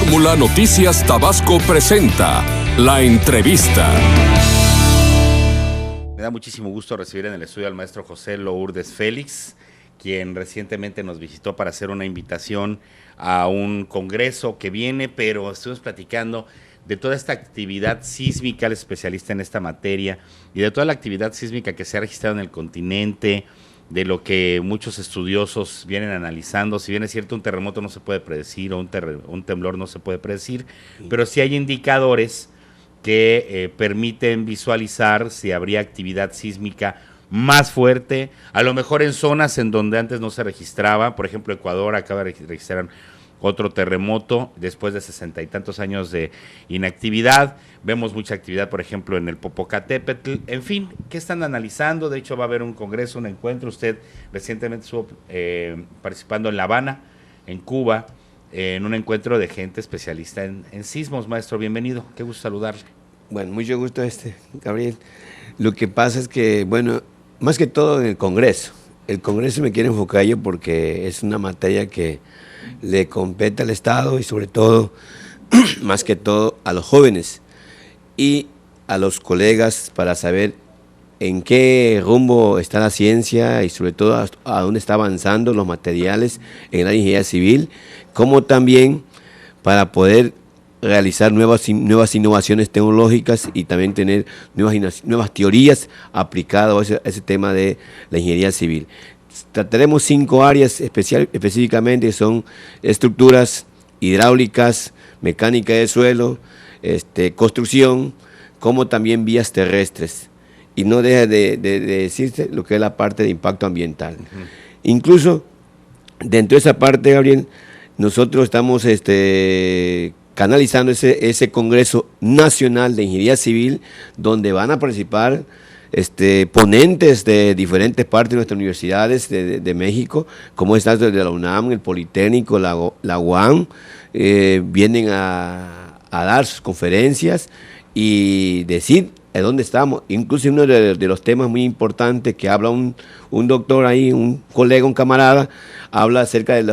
Fórmula Noticias Tabasco presenta La Entrevista. Me da muchísimo gusto recibir en el estudio al maestro José Lourdes Félix, quien recientemente nos visitó para hacer una invitación a un congreso que viene, pero estuvimos platicando de toda esta actividad sísmica, el especialista en esta materia, y de toda la actividad sísmica que se ha registrado en el continente, de lo que muchos estudiosos vienen analizando. Si bien es cierto, un terremoto no se puede predecir, o un temblor no se puede predecir, pero sí hay indicadores que permiten visualizar si habría actividad sísmica más fuerte, a lo mejor en zonas en donde antes no se registraba. Por ejemplo, Ecuador acaba de registrar otro terremoto después de 60 y tantos años de inactividad. Vemos mucha actividad, por ejemplo, en el Popocatépetl. En fin, ¿qué están analizando? De hecho, va a haber un congreso, un encuentro. Usted recientemente estuvo participando en La Habana, en Cuba, en un encuentro de gente especialista en sismos. Maestro, bienvenido. Qué gusto saludarle. Bueno, mucho gusto, Gabriel. Lo que pasa es que, bueno, más que todo en el Congreso. El Congreso me quiere enfocar yo porque es una materia que le compete al Estado y sobre todo, más que todo, a los jóvenes y a los colegas para saber en qué rumbo está la ciencia y sobre todo a dónde está avanzando los materiales en la ingeniería civil, como también para poder realizar nuevas innovaciones tecnológicas y también tener nuevas teorías aplicadas a ese tema de la ingeniería civil. Trataremos 5 áreas específicamente, que son estructuras hidráulicas, mecánica de suelo, construcción, como también vías terrestres. Y no deja de decirse lo que es la parte de impacto ambiental. Incluso, dentro de esa parte, Gabriel, nosotros estamos canalizando ese Congreso Nacional de Ingeniería Civil, donde van a participar ponentes de diferentes partes de nuestras universidades de México, como está de la UNAM, el Politécnico, la UAM, vienen a dar sus conferencias y decir de dónde estamos. Incluso uno de los temas muy importantes que habla un doctor ahí, un colega, un camarada, habla acerca de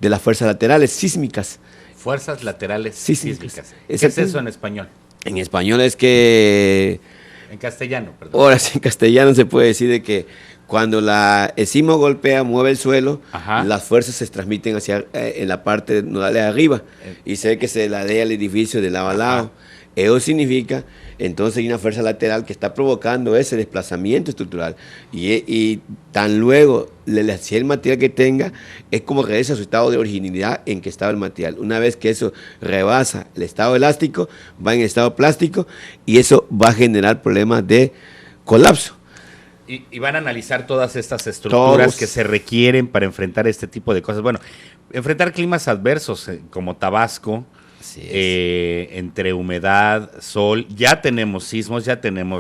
las fuerzas laterales sísmicas. Fuerzas laterales sísmicas. ¿Qué es eso en español? En español es que... En castellano, perdón. Ahora sí, en castellano se puede decir de que cuando el sismo golpea, mueve el suelo, las fuerzas se transmiten hacia en la parte nodal de arriba y se ve que se ladea el edificio de lado a lado. Eso significa, entonces hay una fuerza lateral que está provocando ese desplazamiento estructural y tan luego el material que tenga es como regresa a su estado de originalidad en que estaba el material. Una vez que eso rebasa el estado elástico, va en estado plástico y eso va a generar problemas de colapso. Y van a analizar todas estas estructuras que se requieren para enfrentar este tipo de cosas. Bueno, enfrentar climas adversos como Tabasco, entre humedad, sol, ya tenemos sismos,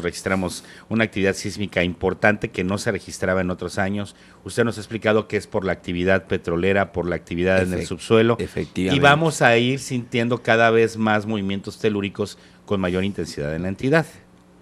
registramos una actividad sísmica importante que no se registraba en otros años. Usted nos ha explicado que es por la actividad petrolera, por la actividad en el subsuelo. Efectivamente. Y vamos a ir sintiendo cada vez más movimientos telúricos con mayor intensidad en la entidad.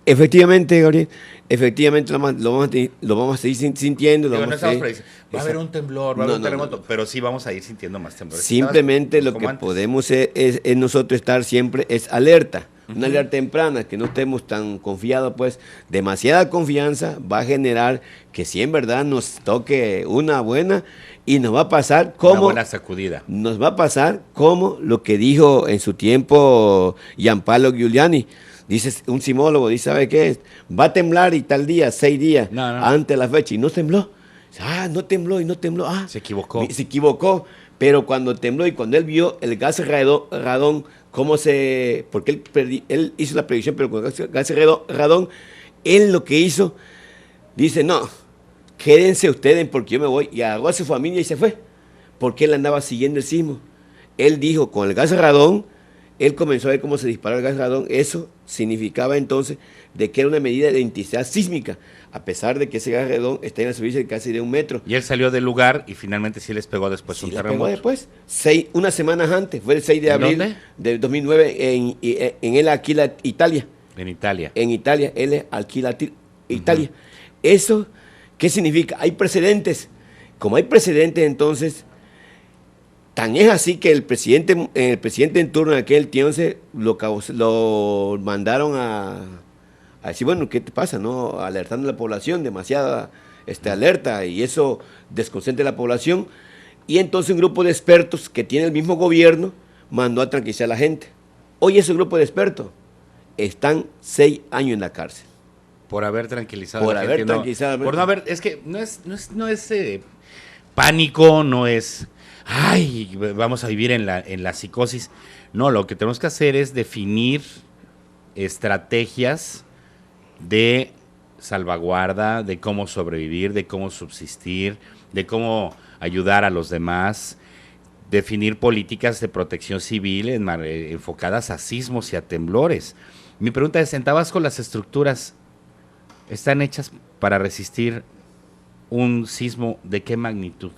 Efectivamente, Gabriel, efectivamente lo vamos a seguir sintiendo. Va a haber un temblor, va a haber un terremoto, pero sí vamos a ir sintiendo más temblores. Simplemente lo que podemos es nosotros estar siempre es alerta, una alerta temprana, que no estemos tan confiados, pues demasiada confianza va a generar que si en verdad nos toque una buena y nos va a pasar como... Una buena sacudida. Nos va a pasar como lo que dijo en su tiempo Gianpaolo Giuliani. Dice un sismólogo, dice, ¿sabe qué? Va a temblar y tal día, 6 días antes de la fecha, y no tembló. No tembló y no tembló. Se equivocó. Se equivocó, pero cuando tembló y cuando él vio el gas radón, porque él hizo la predicción, pero con el gas radón, él lo que hizo, dice, no, quédense ustedes porque yo me voy, y agarró a su familia y se fue, porque él andaba siguiendo el sismo. Él dijo, con el gas radón, él comenzó a ver cómo se disparó el gas radón. Eso significaba entonces de que era una medida de intensidad sísmica, a pesar de que ese gas radón está en la superficie de casi de 1 metro. Y él salió del lugar y finalmente sí les pegó después un terremoto. Pegó después, unas semanas antes, fue el 6 de abril de 2009 en el Aquila, Italia. En Italia. En Italia, él es Aquila, Italia. ¿Eso qué significa? Hay precedentes. Como hay precedentes, entonces Tan es así que el presidente en turno en aquel tiempo lo mandaron a decir, bueno, ¿qué te pasa? ¿No? Alertando a la población, demasiada alerta, y eso desconcentra a la población. Y entonces un grupo de expertos que tiene el mismo gobierno mandó a tranquilizar a la gente. Hoy ese grupo de expertos están 6 años en la cárcel. Por haber tranquilizado Por a la haber gente. tranquilizado. Por no haber, es que no es pánico, no es, ay, vamos a vivir en la psicosis. No, lo que tenemos que hacer es definir estrategias de salvaguarda, de cómo sobrevivir, de cómo subsistir, de cómo ayudar a los demás, definir políticas de protección civil enfocadas a sismos y a temblores. Mi pregunta es, ¿en Tabasco las estructuras están hechas para resistir un sismo de qué magnitud?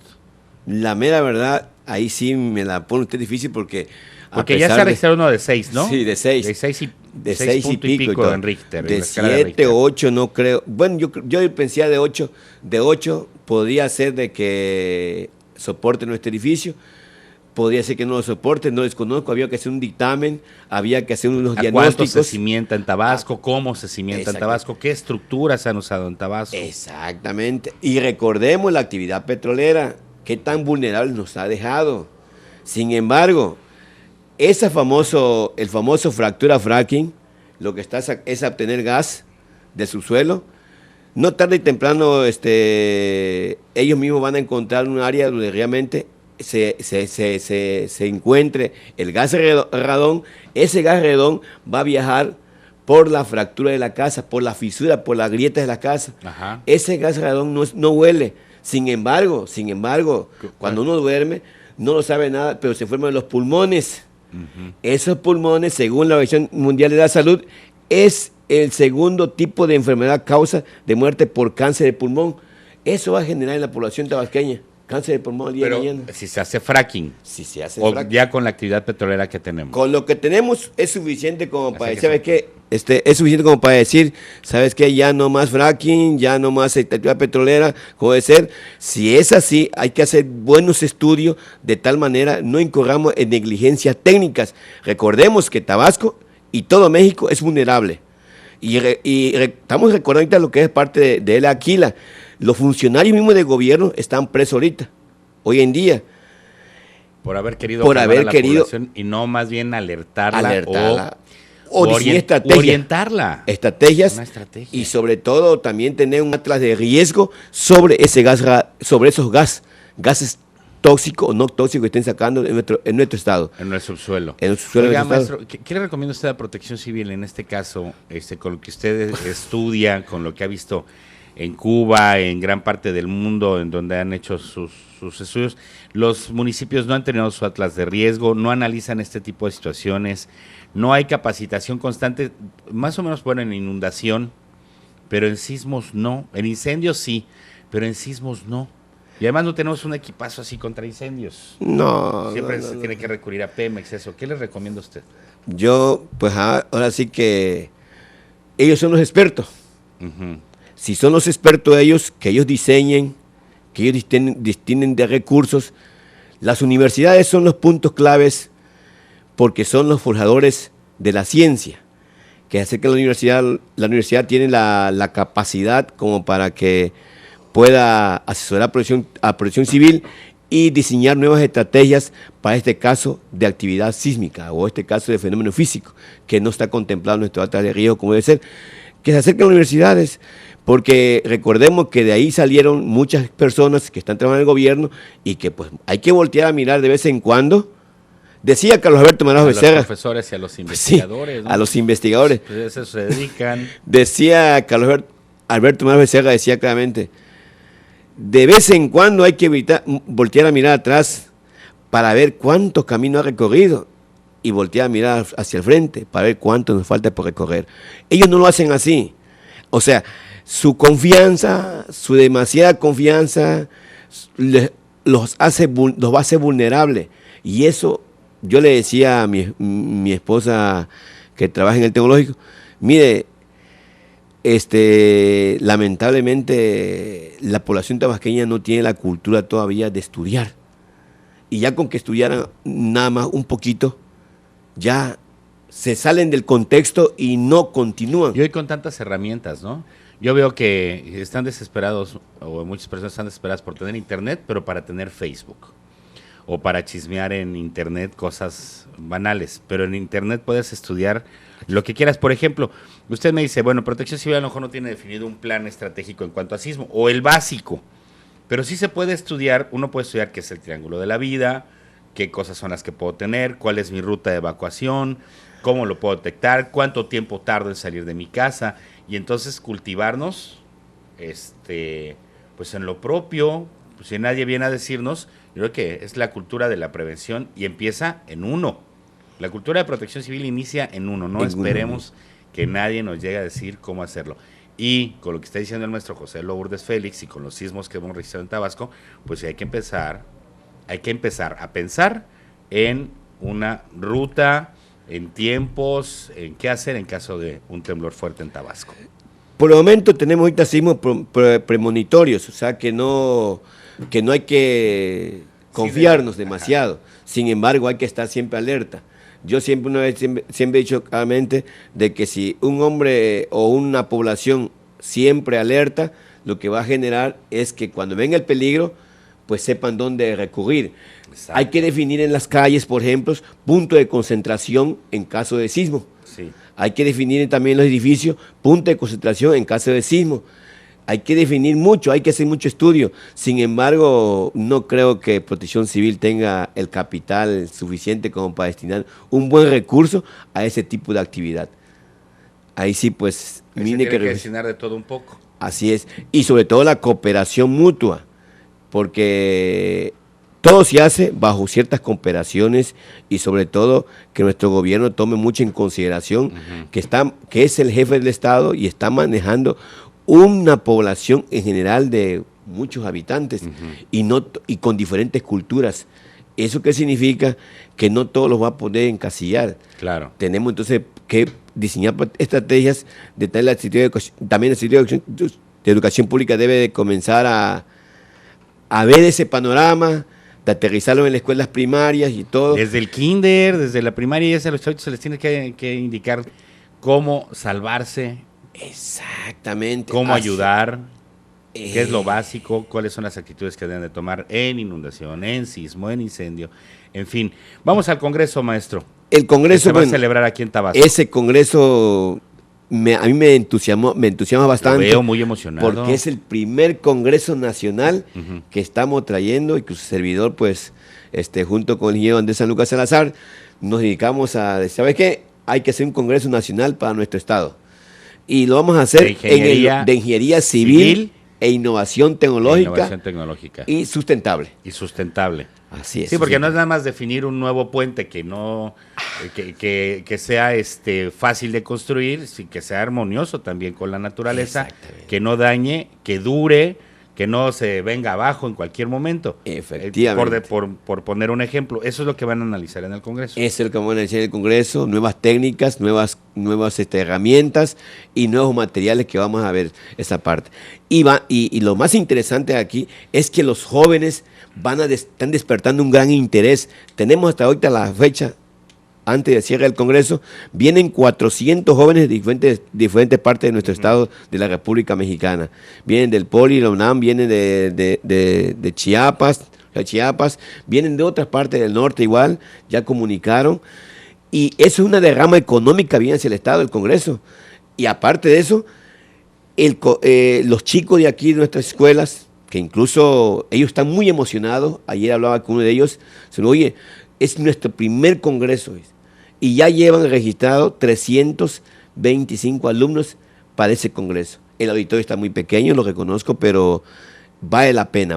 La mera verdad, ahí sí me la pone usted difícil porque ya se ha registrado uno de 6, ¿no? Sí, de 6. De 6 y pico en Richter. De 7, 8 no creo. Bueno, yo pensé de 8. De 8 podría ser de que soporte nuestro edificio. Podría ser que no lo soporte, no desconozco. Había que hacer un dictamen, había que hacer unos diagnósticos. ¿Cuánto se cimienta en Tabasco? ¿Cómo se cimienta en Tabasco? ¿Qué estructuras se han usado en Tabasco? Exactamente. Y recordemos la actividad petrolera, qué tan vulnerable nos ha dejado. Sin embargo, el famoso fracking, lo que está es obtener gas del subsuelo. No tarde y temprano ellos mismos van a encontrar un área donde realmente se encuentre el gas radón. Ese gas radón va a viajar por la fractura de la casa, por la fisura, por las grietas de la casa. Ajá. Ese gas radón no huele. Sin embargo, cuando uno duerme, no lo sabe nada, pero se forman los pulmones. Uh-huh. Esos pulmones, según la Organización Mundial de la Salud, es el segundo tipo de enfermedad causa de muerte por cáncer de pulmón. Eso va a generar en la población tabasqueña cáncer de pulmón el día de mañana. Si se hace fracking. Si se hace o fracking. Ya con la actividad petrolera que tenemos. Con lo que tenemos es suficiente como para decir, ¿sabes qué? Es suficiente como para decir, ¿sabes qué? Ya no más fracking, ya no más actividad petrolera, como debe ser. Si es así, hay que hacer buenos estudios, de tal manera no incurramos en negligencias técnicas. Recordemos que Tabasco y todo México es vulnerable. Estamos recordando ahorita lo que es parte de la Aquila. Los funcionarios mismos del gobierno están presos ahorita, hoy en día. Por haber querido población y no más bien alertarla. O orientarla. Estrategias. Y sobre todo también tener un atlas de riesgo sobre ese gas, sobre esos gases tóxicos o no tóxicos que estén sacando en nuestro estado. En nuestro subsuelo. Oiga, maestro, ¿qué le recomienda usted a Protección Civil en este caso, con lo que usted estudia, con lo que ha visto en Cuba, en gran parte del mundo, en donde han hecho sus estudios? Los municipios no han tenido su atlas de riesgo, no analizan este tipo de situaciones, no hay capacitación constante, más o menos bueno en inundación, pero en sismos no, en incendios sí, pero en sismos no. Y además no tenemos un equipazo así contra incendios. No. Siempre se tiene que recurrir a Pemex, eso. ¿Qué le recomienda usted? Yo, pues ahora sí que ellos son los expertos. Uh-huh. Si son los expertos ellos, que ellos diseñen, que ellos distinguen de recursos. Las universidades son los puntos claves porque son los forjadores de la ciencia, que hace que la universidad tiene la capacidad como para que pueda asesorar a Protección Civil y diseñar nuevas estrategias para este caso de actividad sísmica o este caso de fenómeno físico que no está contemplado en nuestro atlas de riesgo como debe ser, que se acerquen a las universidades, porque recordemos que de ahí salieron muchas personas que están trabajando en el gobierno y que pues hay que voltear a mirar de vez en cuando. Decía Carlos Alberto Manaos Becerra. A los profesores y a los investigadores. Sí, ¿no? A los investigadores. Pues eso se dedican. Decía Carlos Alberto Manaos Becerra, decía claramente, de vez en cuando hay que voltear a mirar atrás para ver cuánto camino ha recorrido y voltear a mirar hacia el frente para ver cuánto nos falta por recorrer. Ellos no lo hacen así. O sea, su confianza, su demasiada confianza los va a hacer vulnerables. Y eso, yo le decía a mi esposa que trabaja en el tecnológico, mire, lamentablemente la población tabasqueña no tiene la cultura todavía de estudiar. y ya con que estudiaran nada más un poquito, ya se salen del contexto y no continúan. Y hoy con tantas herramientas, ¿no? Yo veo que están desesperados, o muchas personas están desesperadas por tener internet, pero para tener Facebook. O para chismear en internet cosas banales. Pero en internet puedes estudiar lo que quieras. Por ejemplo, usted me dice, bueno, Protección Civil a lo mejor no tiene definido un plan estratégico en cuanto a sismo, o el básico. Pero sí se puede estudiar, uno puede estudiar qué es el triángulo de la vida, qué cosas son las que puedo tener, cuál es mi ruta de evacuación, cómo lo puedo detectar, cuánto tiempo tardo en salir de mi casa, y entonces cultivarnos pues en lo propio. Pues si nadie viene a decirnos, yo creo que es la cultura de la prevención y empieza en uno. La cultura de Protección Civil inicia en uno, no esperemos que nadie nos llegue a decir cómo hacerlo. Y con lo que está diciendo el maestro José Lourdes Félix y con los sismos que hemos registrado en Tabasco, pues hay que empezar a pensar en una ruta, en tiempos, en qué hacer en caso de un temblor fuerte en Tabasco. Por el momento tenemos ahorita sismos premonitorios, o sea que no hay que confiarnos demasiado. Sin embargo, hay que estar siempre alerta. Yo siempre he dicho claramente de que si un hombre o una población siempre alerta, lo que va a generar es que cuando venga el peligro, pues sepan dónde recurrir. Exacto. Hay que definir en las calles, por ejemplo, punto de concentración en caso de sismo. Sí. Hay que definir también en los edificios punto de concentración en caso de sismo. Hay que definir mucho, hay que hacer mucho estudio. Sin embargo, no creo que Protección Civil tenga el capital suficiente como para destinar un buen recurso a ese tipo de actividad. Ahí sí, pues... tiene que destinar de todo un poco. Así es. Y sobre todo la cooperación mutua, porque todo se hace bajo ciertas cooperaciones y sobre todo que nuestro gobierno tome mucho en consideración que es el jefe del Estado y está manejando una población en general de muchos habitantes y con diferentes culturas. ¿Eso qué significa? Que no todos los va a poder encasillar. Claro. Tenemos entonces que diseñar estrategias de tal también el Instituto de Educación Pública debe de comenzar a ver ese panorama, de aterrizarlo en las escuelas primarias y todo. Desde el kinder, desde la primaria, ya a los chavos se les tiene que indicar cómo salvarse. Exactamente. Cómo ayudar, qué es lo básico, cuáles son las actitudes que deben de tomar en inundación, en sismo, en incendio, en fin. Vamos al Congreso, maestro. El Congreso se va a celebrar aquí en Tabasco. Ese Congreso a mí me entusiasma bastante. Lo veo muy emocionado. Porque es el primer Congreso Nacional que estamos trayendo y que su servidor, pues, junto con el ingeniero Andrés San Lucas Salazar, nos dedicamos a decir, ¿sabes qué? Hay que hacer un Congreso Nacional para nuestro Estado. Y lo vamos a hacer de ingeniería civil e innovación tecnológica y sustentable. Así es. Sí, porque no es nada más definir un nuevo puente que no que sea fácil de construir, que sea armonioso también con la naturaleza, que no dañe, que dure, que no se venga abajo en cualquier momento. Efectivamente. Por poner un ejemplo, eso es lo que van a analizar en el Congreso. Eso es lo que van a analizar en el Congreso, nuevas técnicas, nuevas herramientas y nuevos materiales que vamos a ver esa parte. Y lo más interesante aquí es que los jóvenes están despertando un gran interés. Tenemos hasta ahorita la fecha, antes de cierre del Congreso, vienen 400 jóvenes de diferentes partes de nuestro estado de la República Mexicana. Vienen del Poli, la UNAM, vienen de Chiapas, vienen de otras partes del norte igual, ya comunicaron. Y eso es una derrama económica bien hacia el Estado, el Congreso. Y aparte de eso, los chicos de aquí, de nuestras escuelas, que incluso ellos están muy emocionados, ayer hablaba con uno de ellos, oye, es nuestro primer Congreso, y ya llevan registrado 325 alumnos para ese Congreso. El auditorio está muy pequeño, lo reconozco, pero vale la pena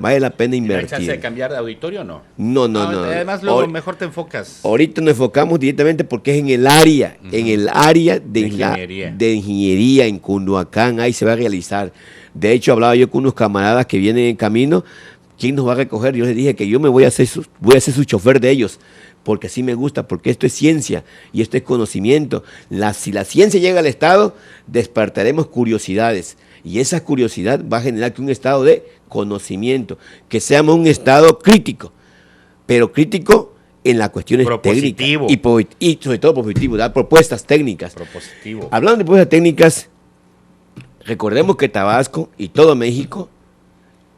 invertir. ¿Hay chance de cambiar de auditorio o no? No. Además, luego mejor te enfocas. Ahorita nos enfocamos directamente porque es en el área, de ingeniería en Cunduacán, ahí se va a realizar. De hecho, hablaba yo con unos camaradas que vienen en camino. ¿Quién nos va a recoger? Yo les dije que yo voy a ser su chofer de ellos, porque así me gusta, porque esto es ciencia y esto es conocimiento. Si la ciencia llega al Estado, despertaremos curiosidades y esa curiosidad va a generar que un Estado de conocimiento, que seamos un Estado crítico. pero crítico en las cuestiones Propositivo. técnicas y sobre todo propositivo, dar propuestas técnicas. Propositivo. Hablando de propuestas técnicas, recordemos que Tabasco y todo México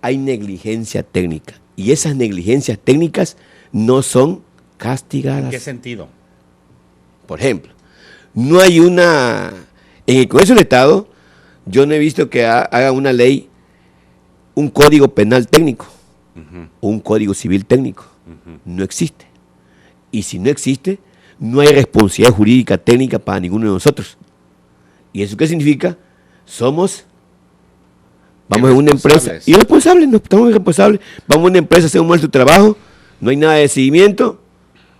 hay negligencia técnica y esas negligencias técnicas no son castigadas. ¿En qué sentido? Por ejemplo, no hay una... En el Congreso del Estado, yo no he visto que haga una ley, un código penal técnico, o un código civil técnico. No existe. Y si no existe, no hay responsabilidad jurídica técnica para ninguno de nosotros. ¿Y eso qué significa? Vamos a una empresa, irresponsables, no estamos irresponsables, vamos a una empresa, hacemos mal su trabajo, no hay nada de seguimiento,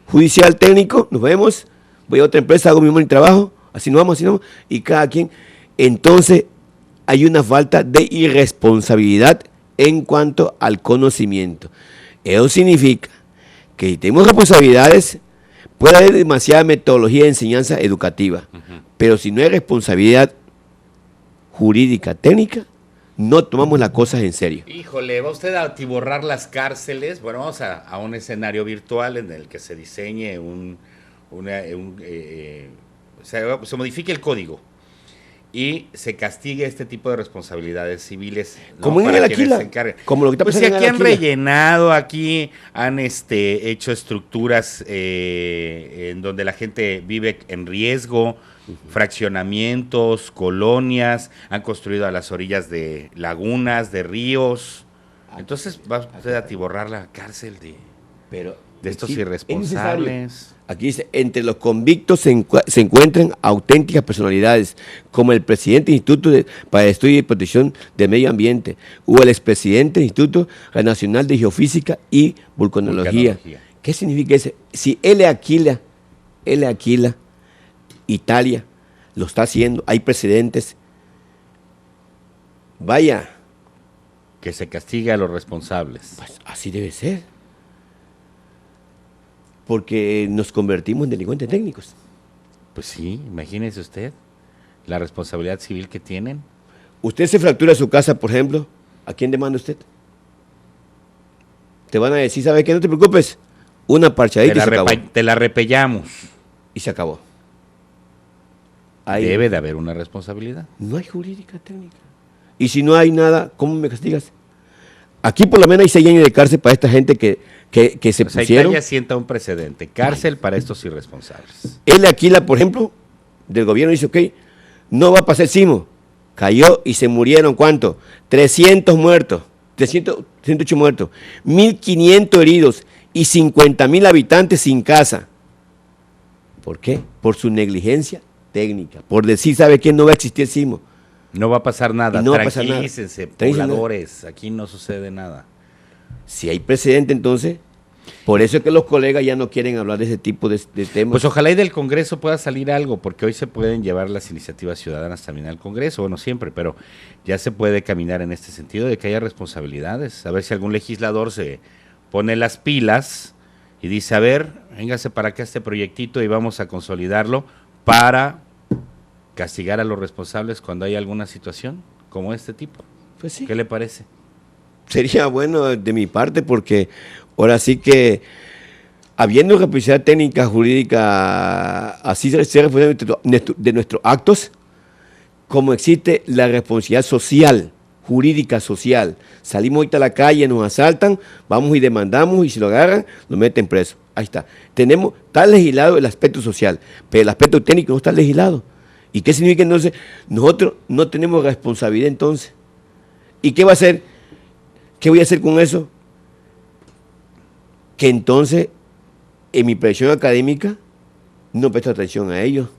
judicial, técnico, nos vemos, voy a otra empresa, hago mi mal trabajo, así no vamos, y cada quien. Entonces, hay una falta de irresponsabilidad en cuanto al conocimiento. Eso significa que si tenemos responsabilidades, puede haber demasiada metodología de enseñanza educativa, pero si no hay responsabilidad jurídica, técnica, no tomamos las cosas en serio. Híjole, ¿va usted a atiborrar las cárceles? Bueno, vamos a un escenario virtual en el que se diseñe se modifique el código y se castigue este tipo de responsabilidades civiles, ¿no? Como en el Aquila, como lo que está pues pasando si aquí en el han Aquila. rellenado, aquí han hecho estructuras en donde la gente vive en riesgo, fraccionamientos, colonias, han construido a las orillas de lagunas, de ríos. Entonces va usted a atiborrar la cárcel de estos irresponsables. Aquí dice, entre los convictos se encuentran auténticas personalidades, como el presidente del Instituto para el Estudio y Protección del Medio Ambiente, o el expresidente del Instituto Nacional de Geofísica y Vulcanología. ¿Qué significa eso? Si L. Aquila, Italia, lo está haciendo, hay precedentes, vaya. Que se castigue a los responsables. Pues así debe ser. Porque nos convertimos en delincuentes técnicos. Pues sí, imagínese usted la responsabilidad civil que tienen. Usted se fractura su casa, por ejemplo, ¿a quién demanda usted? Te van a decir, ¿sabe qué? No te preocupes, una parchadita y se acabó. Te la repellamos. Y se acabó. Debe de haber una responsabilidad. No hay jurídica técnica. Y si no hay nada, ¿cómo me castigas? Aquí por lo menos hay 6 años de cárcel para esta gente que se pusieron. Italia sienta un precedente, cárcel para estos irresponsables. Él Aquila, por ejemplo, del gobierno dice, ok, no va a pasar el sismo. Cayó y se murieron, ¿cuánto? 300 muertos, 308 muertos, 1.500 heridos y 50.000 habitantes sin casa. ¿Por qué? Por su negligencia técnica, por decir, ¿sabe qué? No va a existir sismo. No va a pasar nada, no tranquilícense, pobladores, aquí no sucede nada. Si hay precedente, entonces, por eso es que los colegas ya no quieren hablar de ese tipo de temas. Pues ojalá y del Congreso pueda salir algo, porque hoy se pueden llevar las iniciativas ciudadanas también al Congreso, bueno, siempre, pero ya se puede caminar en este sentido de que haya responsabilidades, a ver si algún legislador se pone las pilas y dice, a ver, véngase para acá este proyectito y vamos a consolidarlo para castigar a los responsables cuando hay alguna situación como este tipo. Pues sí. ¿Qué le parece? Sería bueno de mi parte porque ahora sí que habiendo capacidad técnica, jurídica, así ser responsable de nuestros actos, como existe la responsabilidad social, jurídica social. Salimos ahorita a la calle, nos asaltan, vamos y demandamos y si lo agarran, lo meten preso. Ahí está. Está legislado el aspecto social, pero el aspecto técnico no está legislado. ¿Y qué significa entonces? Nosotros no tenemos responsabilidad entonces. ¿Y qué va a hacer? ¿Qué voy a hacer con eso? Que entonces, en mi presión académica, no presto atención a ellos.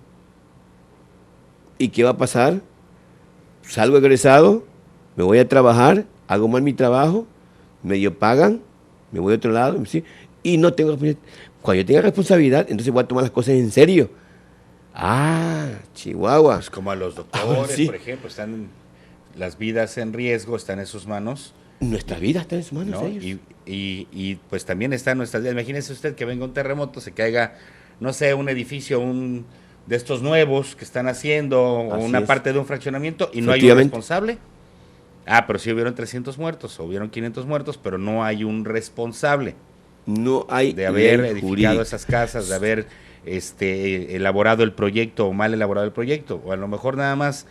¿Y qué va a pasar? Salgo egresado, me voy a trabajar, hago mal mi trabajo, medio pagan, me voy a otro lado, ¿sí? Y no tengo responsabilidad. Cuando yo tenga responsabilidad, entonces voy a tomar las cosas en serio. Ah, Chihuahua. Pues como a los doctores, sí. por ejemplo, están las vidas en riesgo, están en sus manos. Nuestra vida está en sus manos, ¿no? ellos. Y pues también está en nuestras vidas. Imagínese usted que venga un terremoto, se caiga, no sé, un edificio, de estos nuevos que están haciendo, o una parte de un fraccionamiento, y no hay un responsable. Ah, pero sí hubieron 300 muertos, o hubieron 500 muertos, pero no hay un responsable. No hay de haber ley edificado jurídica. esas casas, de haber elaborado el proyecto o mal elaborado el proyecto, o a lo mejor nada más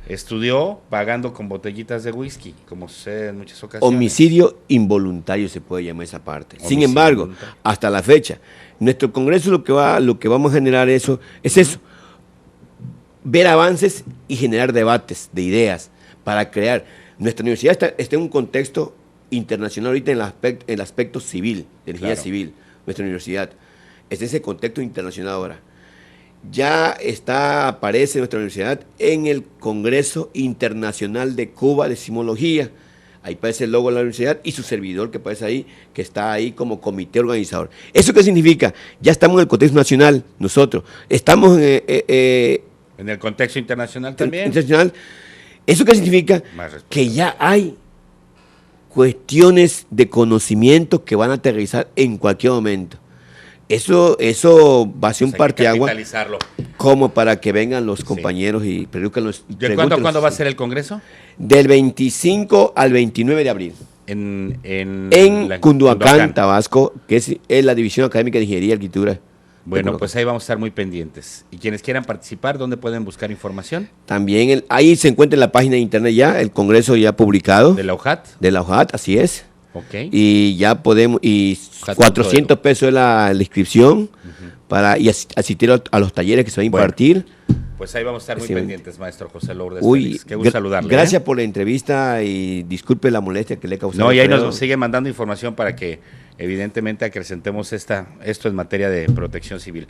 estudió pagando con botellitas de whisky, como sucede en muchas ocasiones. Homicidio involuntario se puede llamar esa parte. Sin Homicidio embargo, involuntario. hasta la fecha, nuestro Congreso lo que vamos a generar es eso, ver avances y generar debates de ideas para crear. Nuestra universidad está en un contexto internacional ahorita en el aspecto civil, de ingeniería Claro. civil, nuestra universidad. Está en ese contexto internacional ahora. Ya aparece nuestra universidad en el Congreso Internacional de Cuba de Sismología. Ahí aparece el logo de la universidad y su servidor que aparece ahí, que está ahí como comité organizador. ¿Eso qué significa? Ya estamos en el contexto nacional, nosotros. Estamos En el contexto internacional también. internacional. ¿Eso qué significa? Más respeto. Que ya hay cuestiones de conocimiento que van a aterrizar en cualquier momento. Eso va a ser un Hay que parteaguas capitalizarlo. como para que vengan los compañeros y pregunten los. ¿De cuándo a cuándo va a ser el Congreso? Del 25 al 29 de abril. En Cunduacán, Tabasco, que es la División Académica de Ingeniería y Arquitectura. Bueno, pues ahí vamos a estar muy pendientes. Y quienes quieran participar, ¿dónde pueden buscar información? También ahí se encuentra en la página de internet ya, el Congreso ya publicado. ¿De la UJAT? De la UJAT, así es. Ok. Y ya podemos, y Jato 400 pesos es la inscripción para asistir a los talleres que se van a Bueno, impartir. Pues ahí vamos a estar muy Así es. pendientes, maestro José Lourdes Uy, Félix. Qué gusto saludarle. gracias por la entrevista y disculpe la molestia que le he causado. No, y ahí Alfredo. nos sigue mandando información para que evidentemente acrecentemos esto en materia de protección civil.